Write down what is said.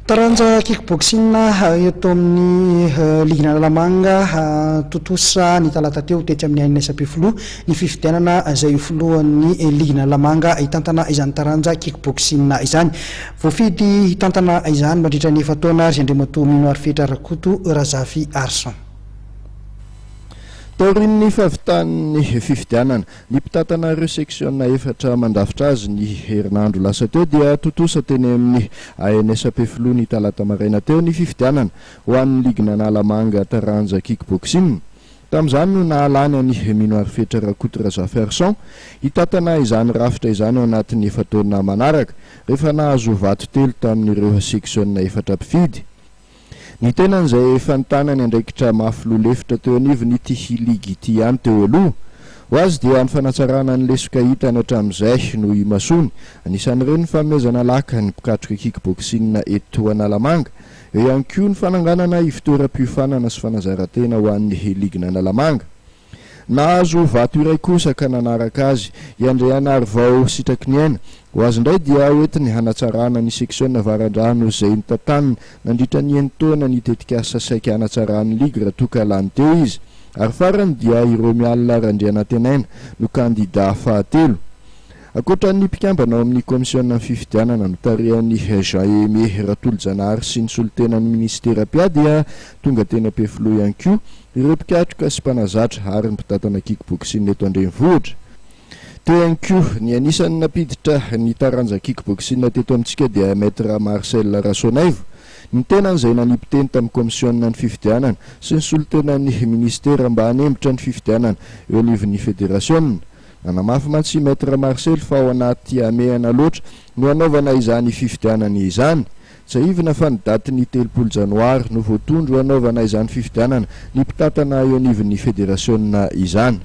Taranja kickboxing eto amin'ny ligna Lamanga totosa ny talata teo tetsy amin'ny ainina isam-pifolo ny fifidianana izay foloan'ny ligna Lamanga hitantana izany taranja kickboxing izany. Voafidy hitantana izany mandritra ny efa-taona ary Andriamatoa Mino Arifetra Rakoto Razafy Arson. Taorin'ny fahavitan'ny fifidianana ny mpitantanareo seksiona efatra mandafitra azy ny herinandro lasa teo dia totosa teny amin'ny ANSP ny talata maraina teo ny fifidianana ho an'ny ligna Lamanga taranja kickboxing. Tamin'izany no nahalany ny Mino Arifetra Rakoto Razafy Arson hitantana izany rafitra izany ao anatin'ny efa-taona manaraka rehefa nahazo vato telo tamin'ireo seksiona efatra mpifidy. Ny tenan'izay fantanany andraikitra mafy lolefitra teo anivo ny Tihiligy ity ihany teo aloha. Ho azy dia ny fanatsarana ny lesoka hitany hatramin'izay no imasony. Anisan'ireo ny fanomezana laka ny mpikatroka kickboxing eto Analamanga. Eo ihany koa ny fananganana ivitoeram-piofanana sy fanazarantena ho an'ny ligna Analamanga. Nahazo vato iray kosa ka nanaraka azy iandreana Arivao sitraky ny aina. Ho azy indray dia hoentiny hanatsarana ny seksiona varandrano izay nitantaniny nandritra ny enitaona ny tetikasa saika hanatsarany ligra toka lany teo izy. Ary farany dia ireo mialina Randriana Tenaina no kandida fahatelo. Ankoatran'ny mpikambana ao amin'ny komisiona fifidianana no tarehany Jean-Aimé Ratolojanahary sy ny solotenan'ny ministera Pia dia tonga teny am-pefilo ihany koa ireo mpikatroka sy mpanazatra ary ny mpitantana kickboxing eto Andrenivohitra. Teo ihany koa ny anisan'ny napiditra ny taranja kickboxing teto amintsika dia Maître Marcel Rasonaivo. Ny tenan'izay nanipiteny tamin'ny komisiona ny fifidianana sy ny solotenan'ny ministera mba hanembotra ny fifidianana eo anivon'ny federasiona. Nanamafy mantsy Maître Marcel fa ao anaty amehana loatra no anaovana izany fifidianana izany. Tsy aivina fa ny daty ny 30 Janoary no voatondro anaovana izany fifidianana ny mpitantana eo anivon'ny federasiona izany.